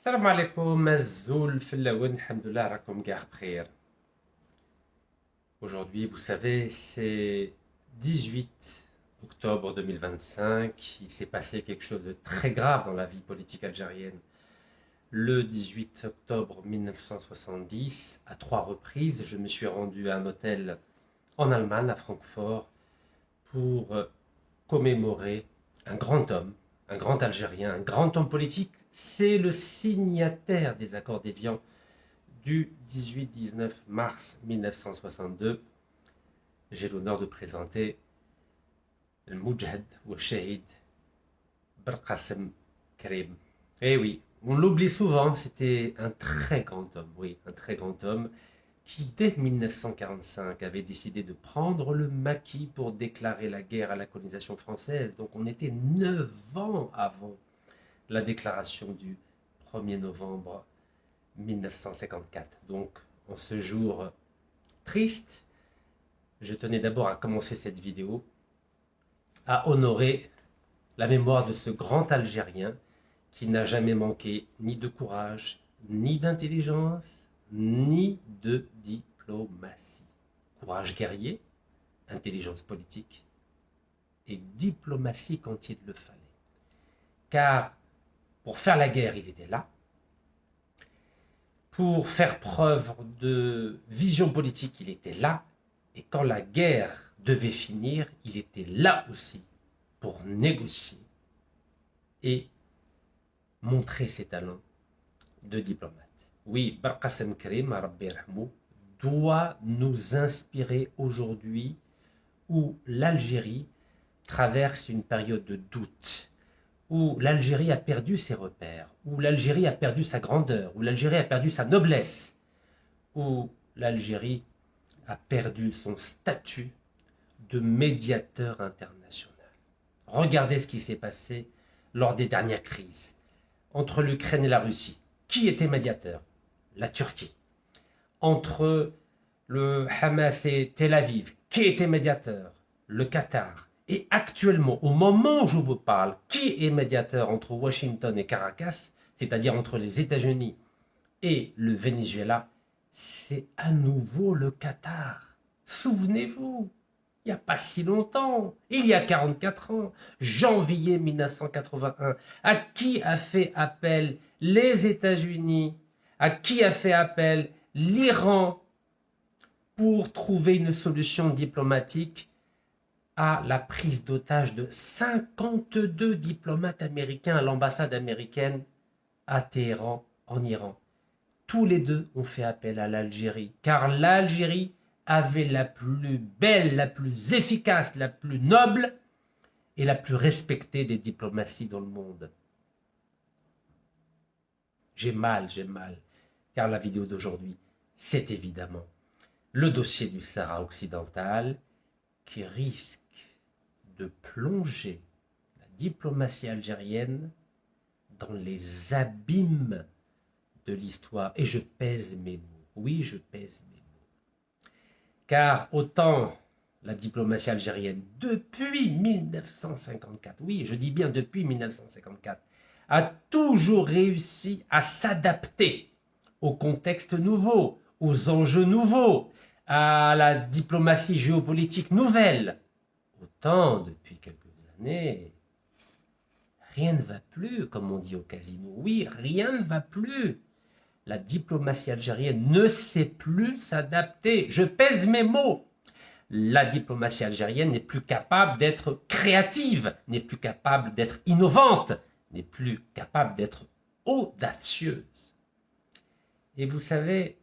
Salam alaikum, Azoul, Fellaoun, Alhamdoulilah, rakom gar bkhair. Aujourd'hui, vous savez, c'est 18 octobre 2025. Il s'est passé quelque chose de très grave dans la vie politique algérienne. Le 18 octobre 1970, à 3 reprises, je me suis rendu à un hôtel en Allemagne, à Francfort, pour commémorer un grand homme, un grand Algérien, un grand homme politique. C'est le signataire des accords d'Évian du 18-19 mars 1962. J'ai l'honneur de présenter le Moudjahid ou le Shahid Belkacem Karim. Eh oui, on l'oublie souvent, c'était un très grand homme, oui, un très grand homme qui, dès 1945, avait décidé de prendre le maquis pour déclarer la guerre à la colonisation française. Donc on était 9 ans avant la déclaration du 1er novembre 1954. Donc en ce jour triste, je tenais d'abord à commencer cette vidéo à honorer la mémoire de ce grand Algérien qui n'a jamais manqué ni de courage, ni d'intelligence, ni de diplomatie. Courage guerrier, intelligence politique et diplomatie quand il le fallait. Car pour faire la guerre, il était là. Pour faire preuve de vision politique, il était là. Et quand la guerre devait finir, il était là aussi pour négocier et montrer ses talents de diplomate. Oui, Belkacem Karim, Rabbi Rahmou, doit nous inspirer aujourd'hui où l'Algérie traverse une période de doute, où l'Algérie a perdu ses repères, où l'Algérie a perdu sa grandeur, où l'Algérie a perdu sa noblesse, où l'Algérie a perdu son statut de médiateur international. Regardez ce qui s'est passé lors des dernières crises entre l'Ukraine et la Russie. Qui était médiateur? La Turquie. Entre le Hamas et Tel Aviv, qui était médiateur? Le Qatar. Et actuellement, au moment où je vous parle, qui est médiateur entre Washington et Caracas, c'est-à-dire entre les États-Unis et le Venezuela? C'est à nouveau le Qatar. Souvenez-vous, il n'y a pas si longtemps, il y a 44 ans, janvier 1981, à qui a fait appel les États-Unis, à qui a fait appel l'Iran pour trouver une solution diplomatique à la prise d'otage de 52 diplomates américains à l'ambassade américaine à Téhéran, en Iran. Tous les deux ont fait appel à l'Algérie, car l'Algérie avait la plus belle, la plus efficace, la plus noble et la plus respectée des diplomaties dans le monde. J'ai mal, car la vidéo d'aujourd'hui, c'est évidemment le dossier du Sahara occidental qui risque de plonger la diplomatie algérienne dans les abîmes de l'histoire. Et je pèse mes mots. Oui, je pèse mes mots. Car autant la diplomatie algérienne, depuis 1954, oui, je dis bien depuis 1954, a toujours réussi à s'adapter au contexte nouveau, aux enjeux nouveaux, à la diplomatie géopolitique nouvelle. Autant, depuis quelques années, rien ne va plus, comme on dit au casino. Oui, rien ne va plus. La diplomatie algérienne ne sait plus s'adapter. Je pèse mes mots. La diplomatie algérienne n'est plus capable d'être créative, n'est plus capable d'être innovante, n'est plus capable d'être audacieuse. Et vous savez,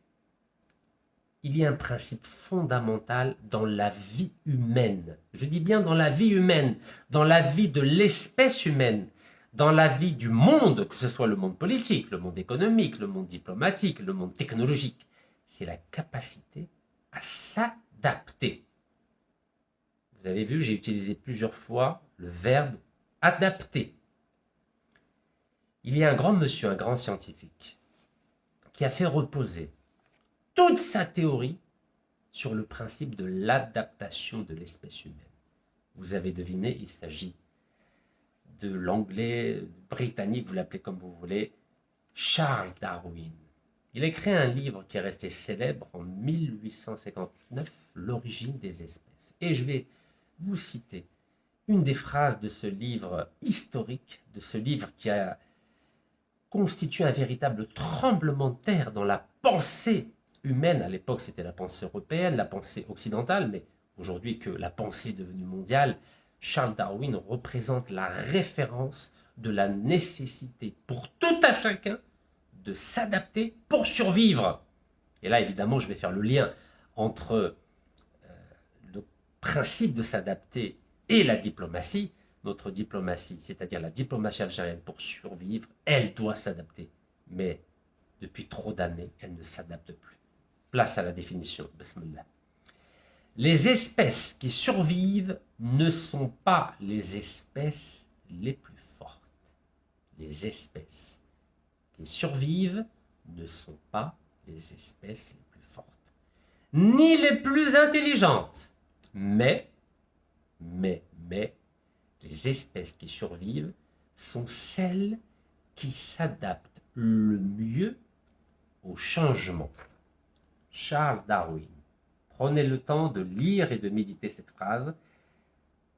il y a un principe fondamental dans la vie humaine. Je dis bien dans la vie humaine, dans la vie de l'espèce humaine, dans la vie du monde, que ce soit le monde politique, le monde économique, le monde diplomatique, le monde technologique. C'est la capacité à s'adapter. Vous avez vu, j'ai utilisé plusieurs fois le verbe adapter. Il y a un grand monsieur, un grand scientifique, qui a fait reposer toute sa théorie sur le principe de l'adaptation de l'espèce humaine. Vous avez deviné, il s'agit de l'anglais britannique, vous l'appelez comme vous voulez, Charles Darwin. Il a écrit un livre qui est resté célèbre en 1859, L'origine des espèces. Et je vais vous citer une des phrases de ce livre historique, de ce livre qui a constitué un véritable tremblement de terre dans la pensée humaine. À l'époque, c'était la pensée européenne, la pensée occidentale, mais aujourd'hui que la pensée est devenue mondiale, Charles Darwin représente la référence de la nécessité pour tout un chacun de s'adapter pour survivre. Et là, évidemment, je vais faire le lien entre le principe de s'adapter et la diplomatie. Notre diplomatie, c'est-à-dire la diplomatie algérienne pour survivre, elle doit s'adapter. Mais depuis trop d'années, elle ne s'adapte plus. Place à la définition. Bismillah. Les espèces qui survivent ne sont pas les espèces les plus fortes. Les espèces qui survivent ne sont pas les espèces les plus fortes, ni les plus intelligentes, mais, les espèces qui survivent sont celles qui s'adaptent le mieux au changement. Charles Darwin. Prenez le temps de lire et de méditer cette phrase.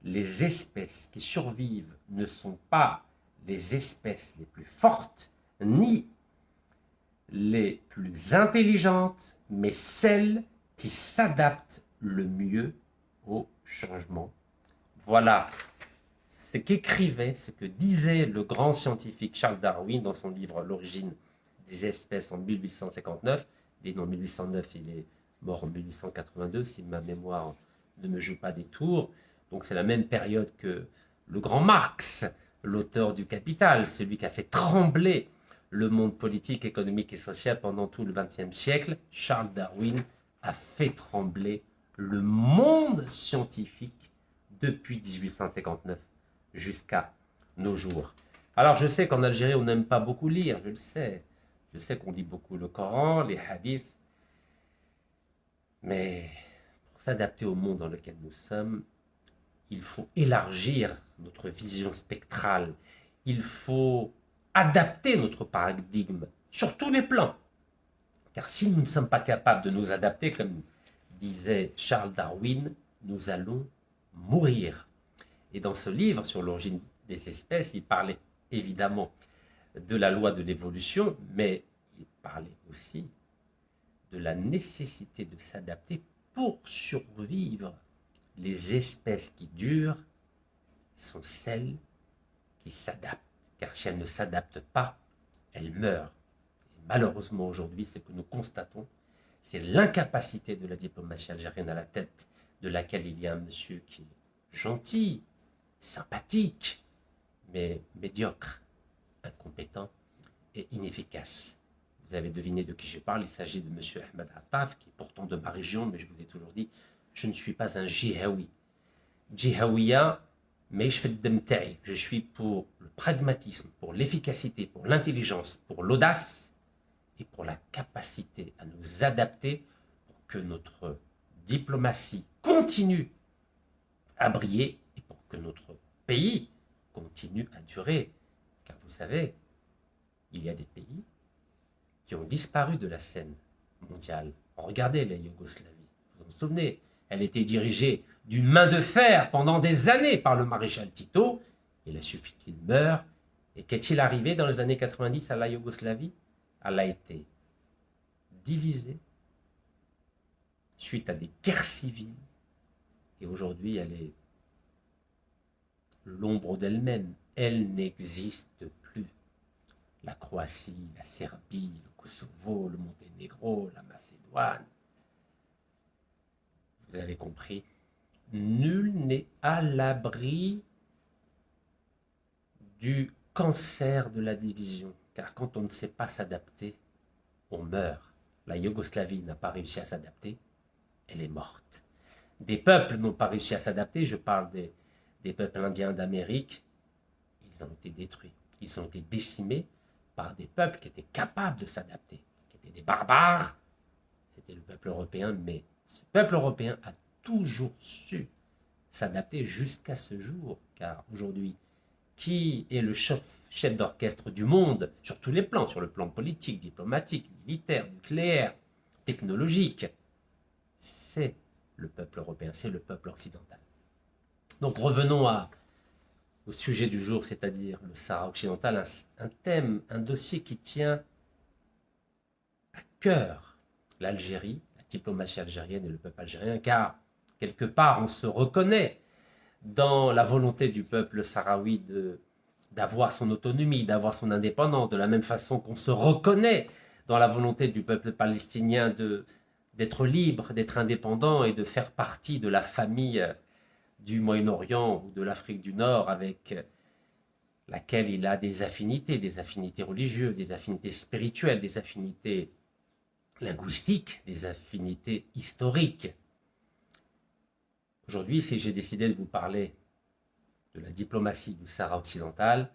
Les espèces qui survivent ne sont pas les espèces les plus fortes, ni les plus intelligentes, mais celles qui s'adaptent le mieux au changement. Voilà ce qu'écrivait, ce que disait le grand scientifique Charles Darwin dans son livre L'origine des espèces en 1859. Il est né en 1809, il est mort en 1882, si ma mémoire ne me joue pas des tours. Donc c'est la même période que le grand Marx, l'auteur du Capital, celui qui a fait trembler le monde politique, économique et social pendant tout le XXe siècle. Charles Darwin a fait trembler le monde scientifique depuis 1859 jusqu'à nos jours. Alors je sais qu'en Algérie on n'aime pas beaucoup lire, je le sais. Je sais qu'on lit beaucoup le Coran, les hadiths, mais pour s'adapter au monde dans lequel nous sommes, il faut élargir notre vision spectrale. Il faut adapter notre paradigme sur tous les plans. Car si nous ne sommes pas capables de nous adapter, comme disait Charles Darwin, nous allons mourir. Et dans ce livre sur l'origine des espèces, il parlait évidemment de la loi de l'évolution, mais il parlait aussi de la nécessité de s'adapter pour survivre. Les espèces qui durent sont celles qui s'adaptent, car si elles ne s'adaptent pas, elles meurent. Et malheureusement aujourd'hui, ce que nous constatons, c'est l'incapacité de la diplomatie algérienne, à la tête de laquelle il y a un monsieur qui est gentil, sympathique, mais médiocre, incompétent et inefficace. Vous avez deviné de qui je parle, il s'agit de M. Ahmed Attaf, qui est pourtant de ma région, mais je vous ai toujours dit, je ne suis pas un jihaoui. Jihaouia, mais je suis pour le pragmatisme, pour l'efficacité, pour l'intelligence, pour l'audace et pour la capacité à nous adapter pour que notre diplomatie continue à briller et pour que notre pays continue à durer. Car vous savez, il y a des pays qui ont disparu de la scène mondiale. Regardez la Yougoslavie, vous vous en souvenez, elle était dirigée d'une main de fer pendant des années par le maréchal Tito. Il a suffi qu'il meure. Et qu'est-il arrivé dans les années 90 à la Yougoslavie? Elle a été divisée suite à des guerres civiles. Et aujourd'hui, elle est l'ombre d'elle-même. Elle n'existe plus. La Croatie, la Serbie, le Kosovo, le Monténégro, la Macédoine. Vous avez compris, nul n'est à l'abri du cancer de la division. Car quand on ne sait pas s'adapter, on meurt. La Yougoslavie n'a pas réussi à s'adapter, elle est morte. Des peuples n'ont pas réussi à s'adapter, je parle des peuples indiens d'Amérique, ils ont été détruits. Ils ont été décimés par des peuples qui étaient capables de s'adapter, qui étaient des barbares. C'était le peuple européen, mais ce peuple européen a toujours su s'adapter jusqu'à ce jour, car aujourd'hui, qui est le chef d'orchestre du monde sur tous les plans, sur le plan politique, diplomatique, militaire, nucléaire, technologique, c'est le peuple européen, c'est le peuple occidental. Donc revenons au sujet du jour, c'est-à-dire le Sahara occidental, un thème, un dossier qui tient à cœur l'Algérie, la diplomatie algérienne et le peuple algérien, car quelque part on se reconnaît dans la volonté du peuple sahraoui d'avoir son autonomie, d'avoir son indépendance, de la même façon qu'on se reconnaît dans la volonté du peuple palestinien d'être libre, d'être indépendant et de faire partie de la famille du Moyen-Orient ou de l'Afrique du Nord avec laquelle il a des affinités religieuses, des affinités spirituelles, des affinités linguistiques, des affinités historiques. Aujourd'hui, si j'ai décidé de vous parler de la diplomatie du Sahara occidental,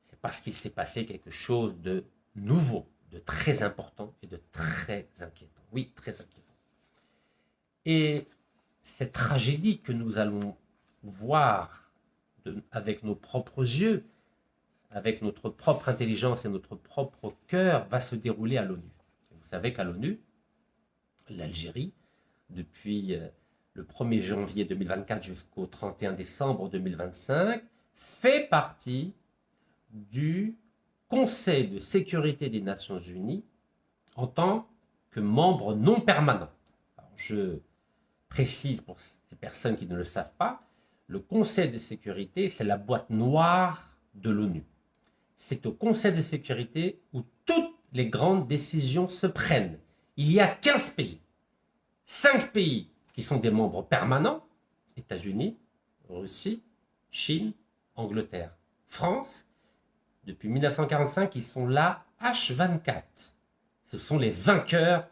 c'est parce qu'il s'est passé quelque chose de nouveau, de très important et de très inquiétant. Oui, très inquiétant. Et cette tragédie que nous allons voir avec nos propres yeux, avec notre propre intelligence et notre propre cœur, va se dérouler à l'ONU. Vous savez qu'à l'ONU, l'Algérie, depuis le 1er janvier 2024 jusqu'au 31 décembre 2025, fait partie du Conseil de sécurité des Nations Unies en tant que membre non permanent. Alors, je précise pour les personnes qui ne le savent pas, le Conseil de sécurité, c'est la boîte noire de l'ONU. C'est au Conseil de sécurité où toutes les grandes décisions se prennent. Il y a 15 pays, 5 pays qui sont des membres permanents, États-Unis, Russie, Chine, Angleterre, France. Depuis 1945, ils sont là H24. Ce sont les vainqueurs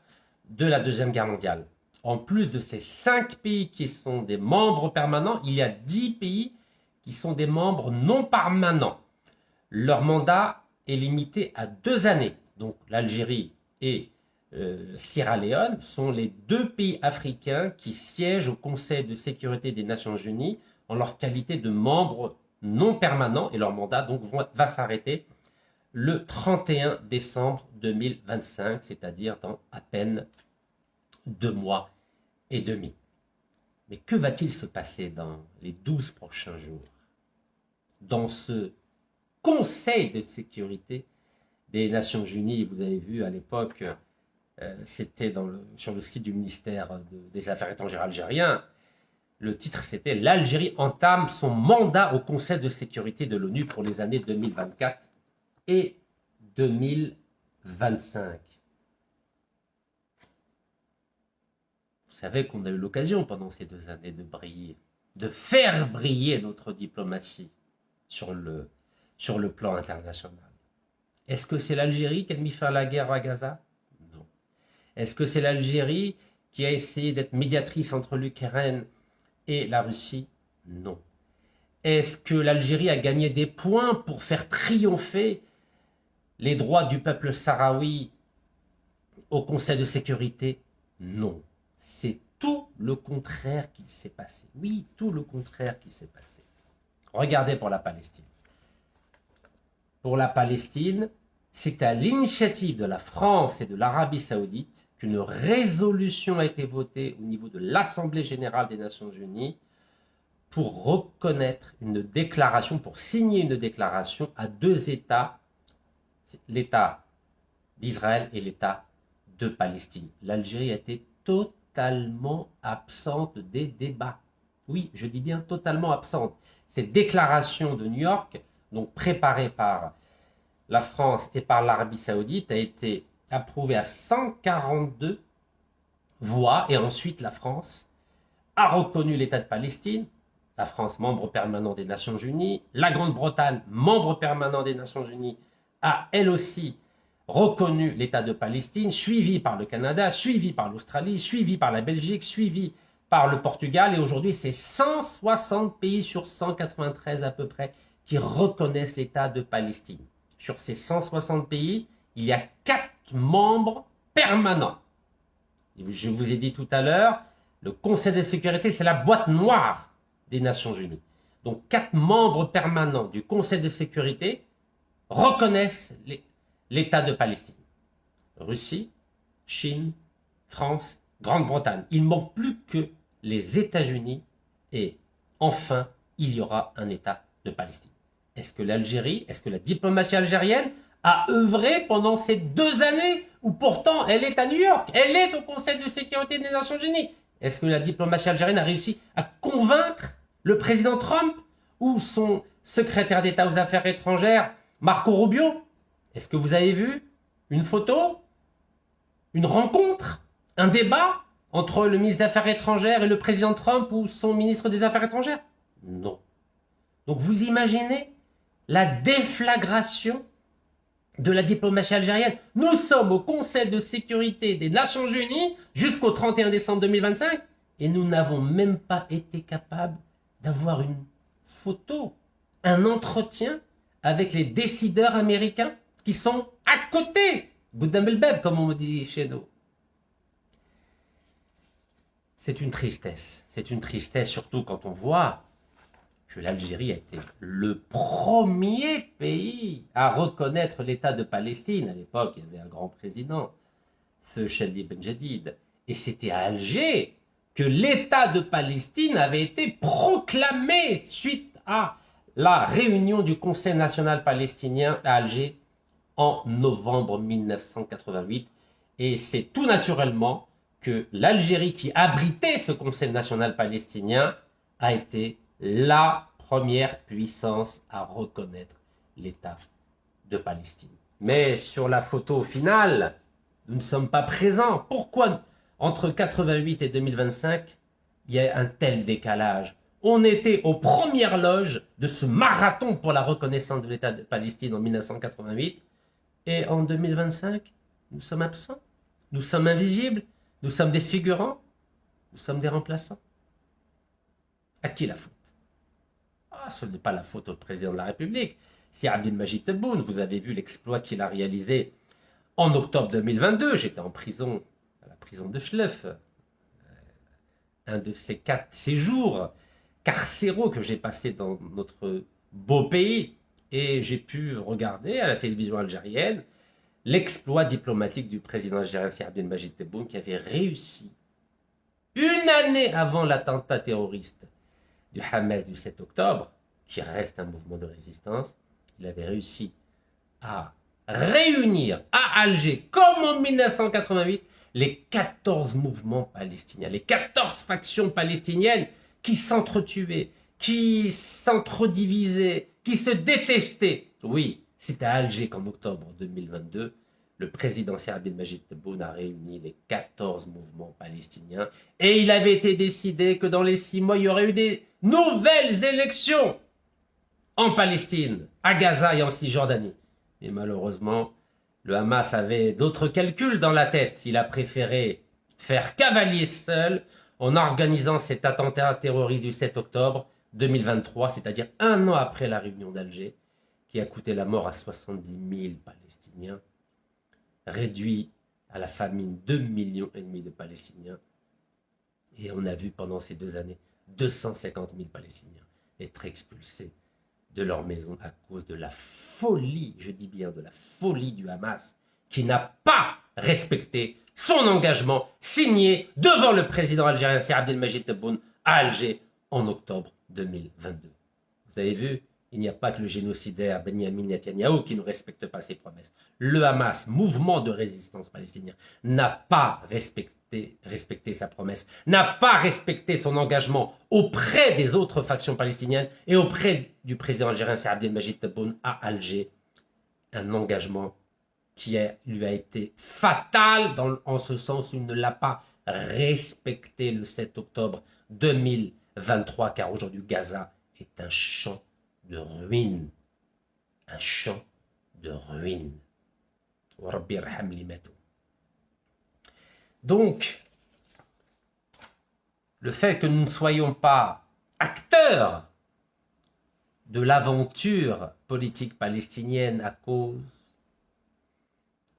de la Deuxième Guerre mondiale. En plus de ces 5 pays qui sont des membres permanents, il y a 10 pays qui sont des membres non permanents. Leur mandat est limité à 2 années. Donc l'Algérie et Sierra Leone sont les 2 pays africains qui siègent au Conseil de sécurité des Nations Unies en leur qualité de membres non permanents, et leur mandat donc va s'arrêter le 31 décembre 2025, c'est-à-dire dans à peine 2 mois et demi. Mais que va-t-il se passer dans les 12 prochains jours dans ce Conseil de sécurité des Nations Unies? Vous avez vu à l'époque, c'était sur le site du ministère des Affaires étrangères algérien. Le titre, c'était « L'Algérie entame son mandat au Conseil de sécurité de l'ONU pour les années 2024 et 2025 ». Vous savez qu'on a eu l'occasion pendant ces 2 années de briller, de faire briller notre diplomatie sur le plan international. Est-ce que c'est l'Algérie qui a mis fin à la guerre à Gaza? Non. Est-ce que c'est l'Algérie qui a essayé d'être médiatrice entre l'Ukraine et la Russie? Non. Est-ce que l'Algérie a gagné des points pour faire triompher les droits du peuple sahraoui au Conseil de sécurité? Non. C'est tout le contraire qui s'est passé. Oui, tout le contraire qui s'est passé. Regardez pour la Palestine. Pour la Palestine, c'est à l'initiative de la France et de l'Arabie Saoudite qu'une résolution a été votée au niveau de l'Assemblée générale des Nations Unies pour reconnaître une déclaration, pour signer une déclaration à 2 États, l'État d'Israël et l'État de Palestine. L'Algérie a été totalement absente des débats. Oui, je dis bien totalement absente. Cette déclaration de New York, donc préparée par la France et par l'Arabie Saoudite, a été approuvée à 142 voix, et ensuite la France a reconnu l'État de Palestine, la France membre permanent des Nations Unies, la Grande-Bretagne membre permanent des Nations Unies a elle aussi reconnu l'État de Palestine, suivi par le Canada, suivi par l'Australie, suivi par la Belgique, suivi par le Portugal, et aujourd'hui c'est 160 pays sur 193 à peu près qui reconnaissent l'État de Palestine. Sur ces 160 pays, il y a 4 membres permanents. Je vous ai dit tout à l'heure, le Conseil de sécurité, c'est la boîte noire des Nations Unies. Donc 4 membres permanents du Conseil de sécurité reconnaissent l'État de Palestine. Russie, Chine, France, Grande-Bretagne. Il ne manque plus que les États-Unis et enfin, il y aura un État de Palestine. Est-ce que l'Algérie, est-ce que la diplomatie algérienne a œuvré pendant ces 2 années où pourtant elle est à New York, elle est au Conseil de sécurité des Nations Unies? Est-ce que la diplomatie algérienne a réussi à convaincre le président Trump ou son secrétaire d'État aux Affaires étrangères, Marco Rubio? Est-ce que vous avez vu une photo, une rencontre, un débat entre le ministre des Affaires étrangères et le président Trump ou son ministre des Affaires étrangères? Non. Donc vous imaginez la déflagration de la diplomatie algérienne. Nous sommes au Conseil de sécurité des Nations Unies jusqu'au 31 décembre 2025 et nous n'avons même pas été capables d'avoir une photo, un entretien avec les décideurs américains qui sont à côté, Boudam el Beb, comme on me dit chez nous. C'est une tristesse surtout quand on voit que l'Algérie a été le premier pays à reconnaître l'État de Palestine. À l'époque, il y avait un grand président, Feu Chelli Ben Jadid. Et c'était à Alger que l'État de Palestine avait été proclamé suite à la réunion du Conseil national palestinien à Alger en novembre 1988. Et c'est tout naturellement que l'Algérie, qui abritait ce Conseil national palestinien, a été la première puissance à reconnaître l'État de Palestine. Mais sur la photo finale, nous ne sommes pas présents. Pourquoi entre 88 et 2025, il y a un tel décalage? On était aux premières loges de ce marathon pour la reconnaissance de l'État de Palestine en 1988. Et en 2025, nous sommes absents. Nous sommes invisibles. Nous sommes des figurants. Nous sommes des remplaçants. À qui la faute? Ce n'est pas la faute au président de la République. C'est Abdelmajid Tebboune. Vous avez vu l'exploit qu'il a réalisé en octobre 2022. J'étais en prison, à la prison de Schleff. Un de ces 4 séjours carcéraux que j'ai passés dans notre beau pays. Et j'ai pu regarder à la télévision algérienne l'exploit diplomatique du président algérien Abdelmajid Tebboune qui avait réussi, une année avant l'attentat terroriste du Hamas du 7 octobre, qui reste un mouvement de résistance, il avait réussi à réunir à Alger, comme en 1988, les 14 mouvements palestiniens, les 14 factions palestiniennes qui s'entretuaient, qui s'entredivisaient, qui se détestaient. Oui, c'est à Alger qu'en octobre 2022, le président Abdelmajid Tebboune a réuni les 14 mouvements palestiniens et il avait été décidé que dans les 6 mois, il y aurait eu des nouvelles élections en Palestine, à Gaza et en Cisjordanie. Et malheureusement, le Hamas avait d'autres calculs dans la tête. Il a préféré faire cavalier seul en organisant cet attentat terroriste du 7 octobre 2023, c'est-à-dire 1 an après la réunion d'Alger, qui a coûté la mort à 70 000 Palestiniens, réduit à la famine 2,5 millions de Palestiniens. Et on a vu pendant ces 2 années 250 000 Palestiniens être expulsés de leur maison à cause de la folie, je dis bien de la folie du Hamas, qui n'a pas respecté son engagement signé devant le président algérien Abdelmajid Tebboune à Alger en octobre 2022. Vous avez vu, il n'y a pas que le génocidaire Benyamin Netanyahou qui ne respecte pas ses promesses. Le Hamas, mouvement de résistance palestinien, n'a pas respecté sa promesse, n'a pas respecté son engagement auprès des autres factions palestiniennes et auprès du président algérien Abdelmajid Tebboune à Alger. Un engagement qui lui a été fatal en ce sens où il ne l'a pas respecté le 7 octobre 2023, car aujourd'hui Gaza est un champ de ruines. Un champ de ruines. Donc, le fait que nous ne soyons pas acteurs de l'aventure politique palestinienne à cause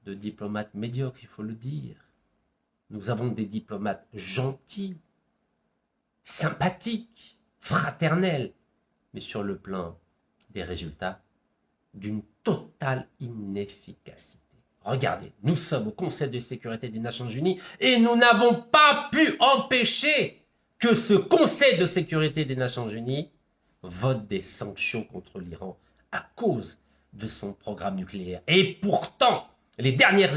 de diplomates médiocres, il faut le dire. Nous avons des diplomates gentils, sympathiques, fraternels, mais sur le plan des résultats, d'une totale inefficacité. Regardez, nous sommes au Conseil de sécurité des Nations Unies et nous n'avons pas pu empêcher que ce Conseil de sécurité des Nations Unies vote des sanctions contre l'Iran à cause de son programme nucléaire. Et pourtant, les derniers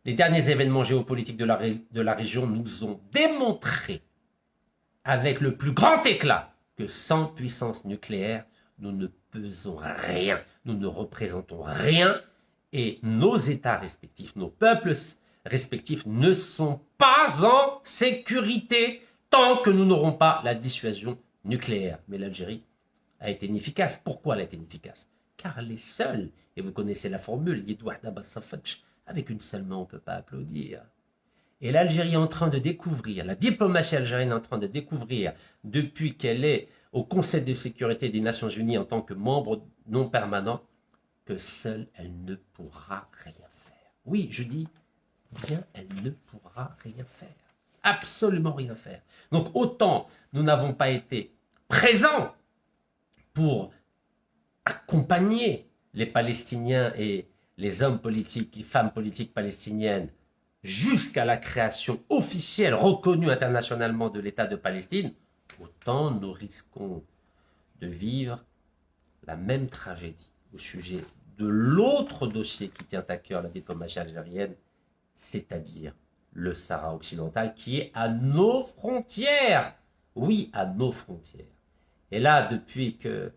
événements géopolitiques de la région nous ont démontré avec le plus grand éclat que sans puissance nucléaire, nous ne pesons rien, nous ne représentons rien et nos États respectifs, nos peuples respectifs ne sont pas en sécurité tant que nous n'aurons pas la dissuasion nucléaire. Mais l'Algérie a été inefficace. Pourquoi elle a été inefficace? Car elle est seule, et vous connaissez la formule, avec une seule main on ne peut pas applaudir. Et l'Algérie est en train de découvrir, la diplomatie algérienne est en train de découvrir, depuis qu'elle est au Conseil de sécurité des Nations Unies en tant que membre non permanent, que seule elle ne pourra rien faire. Oui, je dis bien, elle ne pourra rien faire. Absolument rien faire. Donc autant nous n'avons pas été présents pour accompagner les Palestiniens et les hommes politiques et femmes politiques palestiniennes jusqu'à la création officielle reconnue internationalement de l'État de Palestine, autant nous risquons de vivre la même tragédie au sujet de l'autre dossier qui tient à cœur la diplomatie algérienne, c'est-à-dire le Sahara occidental qui est à nos frontières. Oui, à nos frontières. Et là, depuis que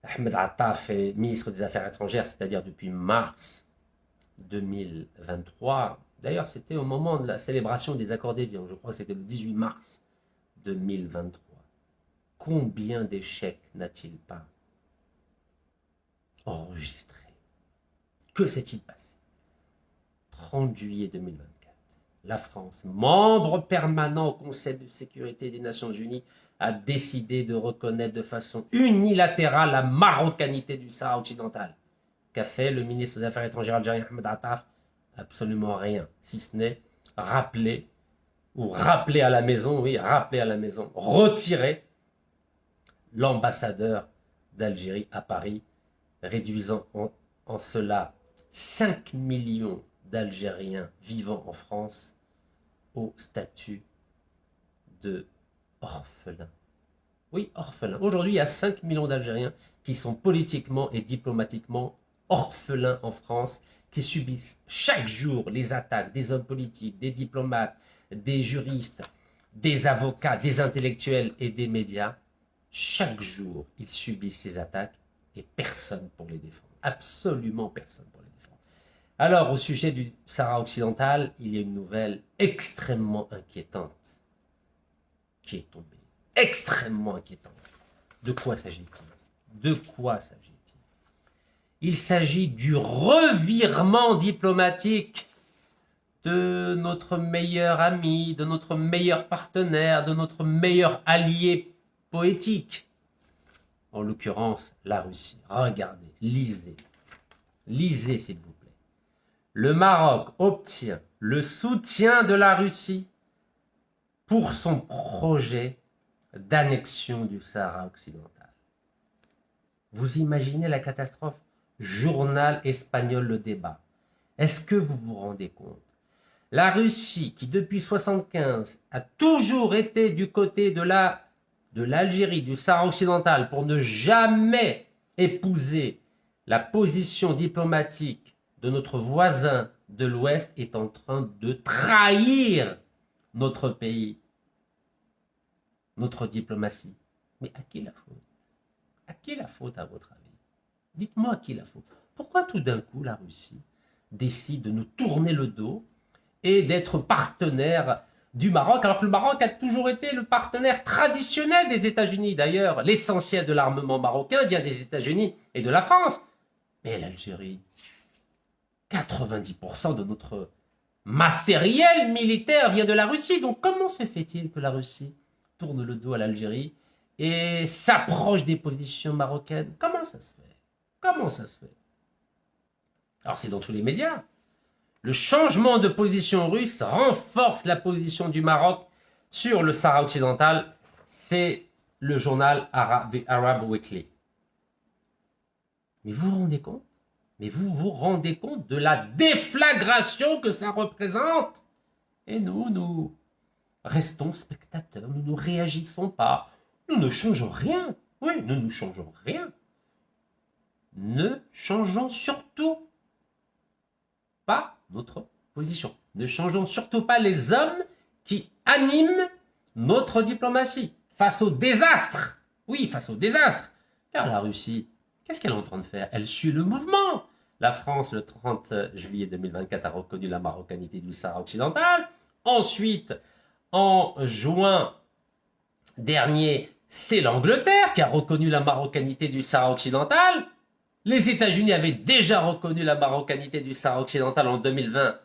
Ahmed Attaf est ministre des Affaires étrangères, c'est-à-dire depuis mars 2023, d'ailleurs c'était au moment de la célébration des accords d'Évian, je crois que c'était le 18 mars 2023, combien d'échecs n'a-t-il pas enregistré? Que s'est-il passé? 30 juillet 2024, la France, membre permanent au Conseil de sécurité des Nations Unies, a décidé de reconnaître de façon unilatérale la marocanité du Sahara occidental. Qu'a fait le ministre des Affaires étrangères algérien Ahmed Attaf? Absolument rien, si ce n'est rappeler à la maison, oui, rappeler à la maison, retirer l'ambassadeur d'Algérie à Paris, réduisant en cela 5 millions d'Algériens vivant en France au statut de orphelins. Oui, orphelins. Aujourd'hui, il y a 5 millions d'Algériens qui sont politiquement et diplomatiquement orphelins en France, qui subissent chaque jour les attaques des hommes politiques, des diplomates, des juristes, des avocats, des intellectuels et des médias. Chaque jour, ils subissent ces attaques et personne pour les défendre. Absolument personne pour les défendre. Alors, au sujet du Sahara occidental, il y a une nouvelle extrêmement inquiétante qui est tombée. Extrêmement inquiétante. De quoi s'agit-il? De quoi s'agit-il? Il s'agit du revirement diplomatique de notre meilleur ami, de notre meilleur partenaire, de notre meilleur allié poétique. En l'occurrence, la Russie. Regardez, lisez. Lisez, s'il vous plaît. Le Maroc obtient le soutien de la Russie pour son projet d'annexion du Sahara occidental. Vous imaginez la catastrophe? Journal espagnol Le Débat. Est-ce que vous vous rendez compte? La Russie, qui depuis 1975 a toujours été du côté de l'Algérie, du Sahara occidental, pour ne jamais épouser la position diplomatique de notre voisin de l'Ouest, est en train de trahir notre pays, notre diplomatie. Mais à qui la faute? À qui la faute, à votre avis? Dites-moi à qui la faute. Pourquoi tout d'un coup la Russie décide de nous tourner le dos et d'être partenaire du Maroc, alors que le Maroc a toujours été le partenaire traditionnel des États-Unis? D'ailleurs, l'essentiel de l'armement marocain vient des États-Unis et de la France. Mais l'Algérie, 90% de notre matériel militaire vient de la Russie. Donc comment se fait-il que la Russie tourne le dos à l'Algérie et s'approche des positions marocaines? Comment ça se fait? Comment ça se fait? Alors c'est dans tous les médias. Le changement de position russe renforce la position du Maroc sur le Sahara occidental. C'est le journal The Arab Weekly. Mais vous vous rendez compte? Mais vous vous rendez compte de la déflagration que ça représente? Et nous restons spectateurs, nous ne réagissons pas, nous ne changeons rien. Oui, nous ne changeons rien. Ne changeons surtout pas notre position. Ne changeons surtout pas les hommes qui animent notre diplomatie face au désastre. Oui, face au désastre. Car la Russie, qu'est-ce qu'elle est en train de faire? Elle suit le mouvement. La France, le 30 juillet 2024, a reconnu la marocanité du Sahara occidental. Ensuite, en juin dernier, c'est l'Angleterre qui a reconnu la marocanité du Sahara occidental. Les États-Unis avaient déjà reconnu la marocanité du Sahara occidental en 2020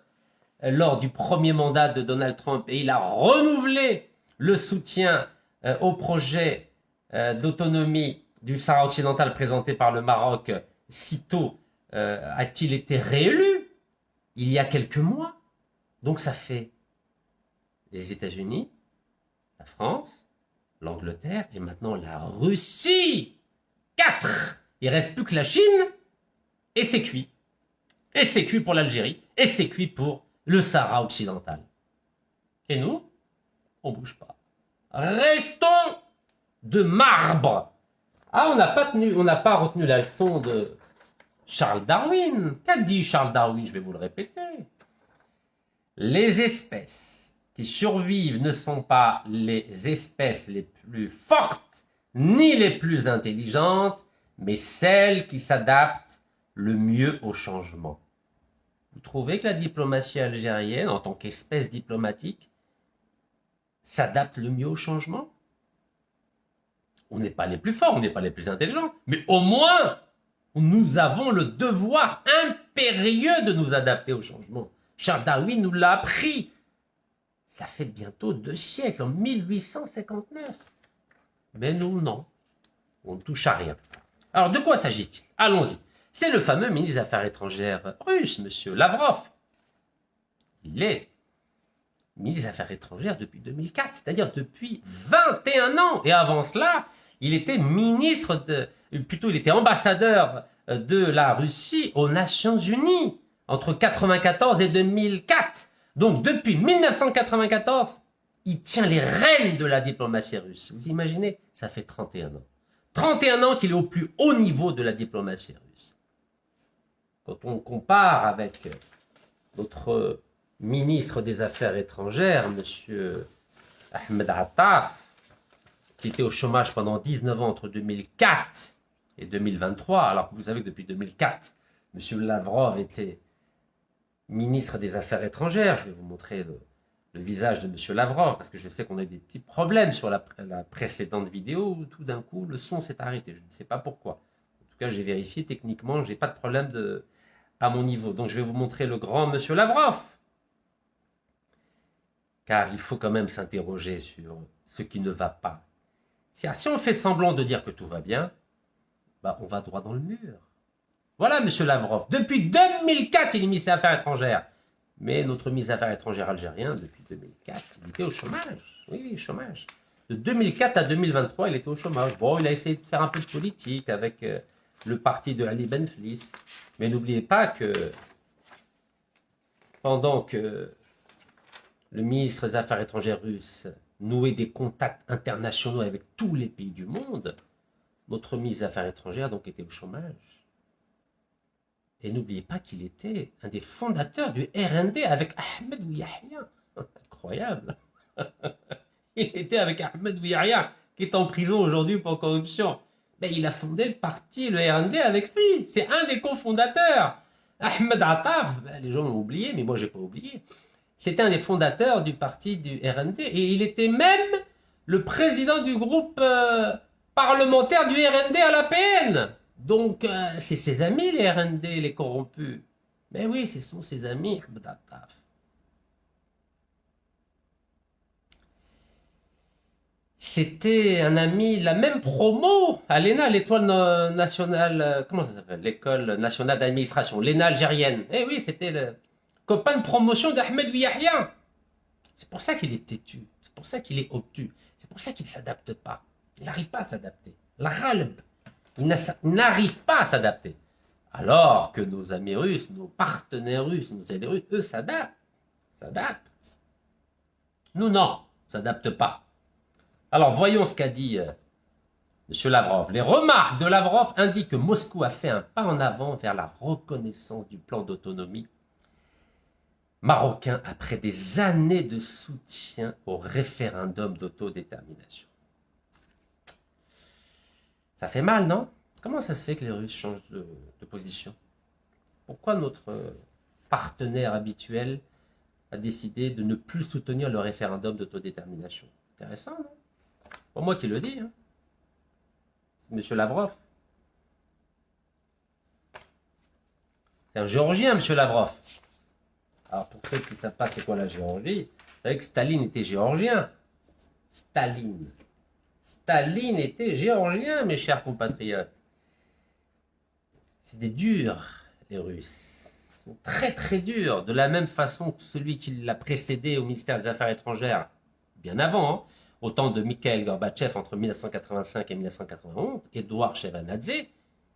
lors du premier mandat de Donald Trump, et il a renouvelé le soutien au projet d'autonomie du Sahara occidental présenté par le Maroc. Sitôt a-t-il été réélu il y a quelques mois. Donc ça fait les États-Unis, la France, l'Angleterre et maintenant la Russie. 4. Il ne reste plus que la Chine et c'est cuit. Et c'est cuit pour l'Algérie et c'est cuit pour le Sahara occidental. Et nous, on ne bouge pas. Restons de marbre. Ah, on n'a pas retenu la leçon de Charles Darwin. Qu'a dit Charles Darwin? Je vais vous le répéter. Les espèces qui survivent ne sont pas les espèces les plus fortes ni les plus intelligentes, mais celles qui s'adaptent le mieux au changement. Vous trouvez que la diplomatie algérienne, en tant qu'espèce diplomatique, s'adapte le mieux au changement? On n'est pas les plus forts, on n'est pas les plus intelligents, mais au moins, nous avons le devoir impérieux de nous adapter au changement. Charles Darwin nous l'a appris. Ça fait bientôt 2 siècles, en 1859. Mais nous, non. On ne touche à rien. Alors, de quoi s'agit-il? Allons-y. C'est le fameux ministre des Affaires étrangères russe, M. Lavrov. Il est ministre des Affaires étrangères depuis 2004, c'est-à-dire depuis 21 ans. Et avant cela, il était il était ambassadeur de la Russie aux Nations Unies entre 1994 et 2004. Donc, depuis 1994, il tient les rênes de la diplomatie russe. Vous imaginez? Ça fait 31 ans. 31 ans qu'il est au plus haut niveau de la diplomatie russe. Quand on compare avec notre ministre des Affaires étrangères, M. Ahmed Attaf, qui était au chômage pendant 19 ans entre 2004 et 2023, alors que vous savez que depuis 2004, M. Lavrov était ministre des Affaires étrangères. Je vais vous montrer le visage de M. Lavrov, parce que je sais qu'on a eu des petits problèmes sur la précédente vidéo, où tout d'un coup, le son s'est arrêté. Je ne sais pas pourquoi. En tout cas, j'ai vérifié techniquement, je n'ai pas de problème à mon niveau. Donc, je vais vous montrer le grand M. Lavrov. Car il faut quand même s'interroger sur ce qui ne va pas. Si on fait semblant de dire que tout va bien, on va droit dans le mur. Voilà, M. Lavrov. Depuis 2004, il est ministre des Affaires étrangères. Mais notre ministre des Affaires étrangères algérien, depuis 2004, il était au chômage. Oui, chômage. De 2004 à 2023, il était au chômage. Bon, il a essayé de faire un peu de politique avec le parti de Ali Benflis. Mais n'oubliez pas que pendant que le ministre des Affaires étrangères russe nouait des contacts internationaux avec tous les pays du monde, notre ministre des Affaires étrangères donc était au chômage. Et n'oubliez pas qu'il était un des fondateurs du RND avec Ahmed Ouiahia. Incroyable. Il était avec Ahmed Ouiahia, qui est en prison aujourd'hui pour corruption. Mais il a fondé le parti, le RND, avec lui. C'est un des cofondateurs. Ahmed Attaf, les gens l'ont oublié, mais moi je n'ai pas oublié. C'était un des fondateurs du parti du RND. Et il était même le président du groupe parlementaire du RND à l'APN. Donc, c'est ses amis, les RND, les corrompus. Mais oui, ce sont ses amis, Ahmed Attaf. C'était un ami, la même promo à l'ENA, l'étoile nationale, comment ça s'appelle? L'école nationale d'administration, l'ENA algérienne. Eh oui, c'était le copain de promotion d'Ahmed Ouiahia. C'est pour ça qu'il est têtu, c'est pour ça qu'il est obtus, c'est pour ça qu'il ne s'adapte pas. Il n'arrive pas à s'adapter. L'Arab, il n'arrive pas à s'adapter. Alors que nos amis russes, nos partenaires russes, nos alliés russes, eux s'adaptent. Nous, non, ne s'adaptent pas. Alors, voyons ce qu'a dit M. Lavrov. Les remarques de Lavrov indiquent que Moscou a fait un pas en avant vers la reconnaissance du plan d'autonomie marocain après des années de soutien au référendum d'autodétermination. Ça fait mal, non? Comment ça se fait que les Russes changent de position? Pourquoi notre partenaire habituel a décidé de ne plus soutenir le référendum d'autodétermination? Intéressant, non? Pas moi qui le dis, hein. C'est M. Lavrov. C'est un Géorgien, M. Lavrov. Alors, pour ceux qui ne savent pas c'est quoi la Géorgie, vous savez que Staline était géorgien. Staline était géorgien, mes chers compatriotes. C'est des durs, les Russes. Ils sont très très durs, de la même façon que celui qui l'a précédé au ministère des Affaires étrangères, bien avant, hein, au temps de Mikhail Gorbatchev entre 1985 et 1991, Édouard Shevardnadze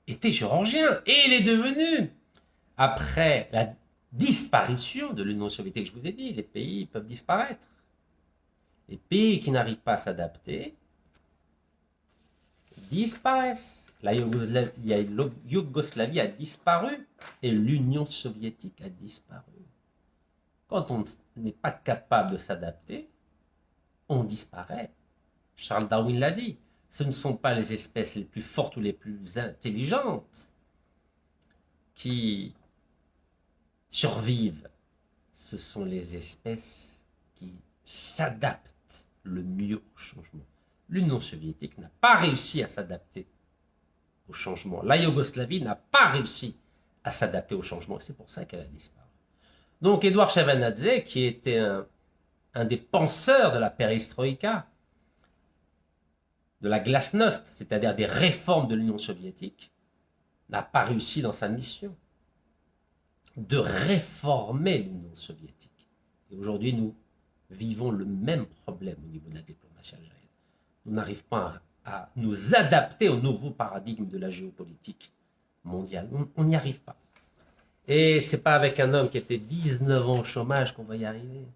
était géorgien. Et il est devenu, après la disparition de l'Union soviétique, je vous ai dit, les pays peuvent disparaître. Les pays qui n'arrivent pas à s'adapter disparaissent. La Yougoslavie a disparu et l'Union soviétique a disparu. Quand on n'est pas capable de s'adapter, on disparaît. Charles Darwin l'a dit, ce ne sont pas les espèces les plus fortes ou les plus intelligentes qui survivent, ce sont les espèces qui s'adaptent le mieux au changement. L'Union soviétique n'a pas réussi à s'adapter au changement. La Yougoslavie n'a pas réussi à s'adapter au changement, et c'est pour ça qu'elle a disparu. Donc Édouard Shevardnadze, qui était un des penseurs de la perestroïka, de la glasnost, c'est-à-dire des réformes de l'Union soviétique, n'a pas réussi dans sa mission de réformer l'Union soviétique. Et aujourd'hui, nous vivons le même problème au niveau de la diplomatie algérienne. Nous n'arrivons pas à nous adapter au nouveau paradigme de la géopolitique mondiale. On n'y arrive pas. Et ce n'est pas avec un homme qui était 19 ans au chômage qu'on va y arriver.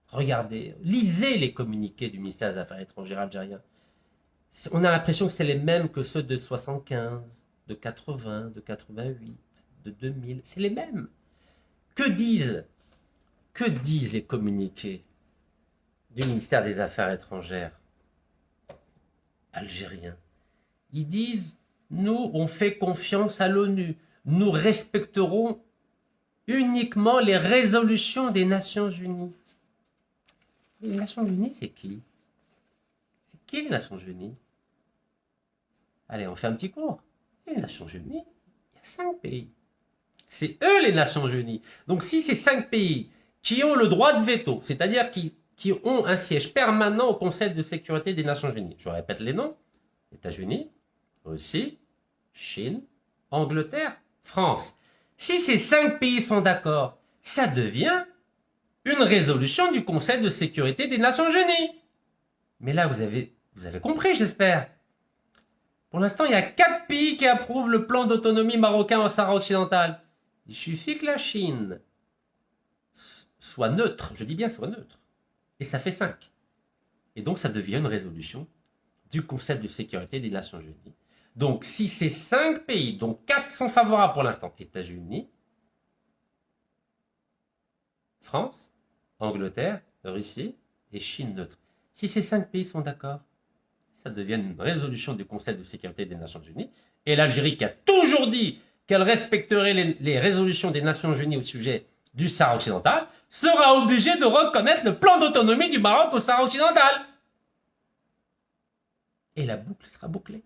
Regardez, lisez les communiqués du ministère des Affaires étrangères algérien. On a l'impression que c'est les mêmes que ceux de 75, de 80, de 88, de 2000. C'est les mêmes. Que disent les communiqués du ministère des Affaires étrangères algérien? Ils disent, nous, on fait confiance à l'ONU. Nous respecterons uniquement les résolutions des Nations Unies. Les Nations Unies, c'est qui? C'est qui les Nations Unies? Allez, on fait un petit cours. Les Nations Unies, il y a 5 pays. C'est eux les Nations Unies. Donc si ces 5 pays qui ont le droit de veto, c'est-à-dire qui ont un siège permanent au Conseil de sécurité des Nations Unies, je répète les noms, États-Unis, Russie, Chine, Angleterre, France. Si ces 5 pays sont d'accord, ça devient une résolution du Conseil de sécurité des Nations Unies. Mais là, vous avez compris, j'espère. Pour l'instant, il y a 4 pays qui approuvent le plan d'autonomie marocain au Sahara occidental. Il suffit que la Chine soit neutre, je dis bien soit neutre, et ça fait 5. Et donc, ça devient une résolution du Conseil de sécurité des Nations Unies. Donc, si ces 5 pays, dont 4 sont favorables pour l'instant, États-Unis, France, Angleterre, Russie et Chine neutre, si ces 5 pays sont d'accord, ça devient une résolution du Conseil de sécurité des Nations Unies. Et l'Algérie, qui a toujours dit qu'elle respecterait les résolutions des Nations Unies au sujet du Sahara occidental, sera obligée de reconnaître le plan d'autonomie du Maroc au Sahara occidental. Et la boucle sera bouclée.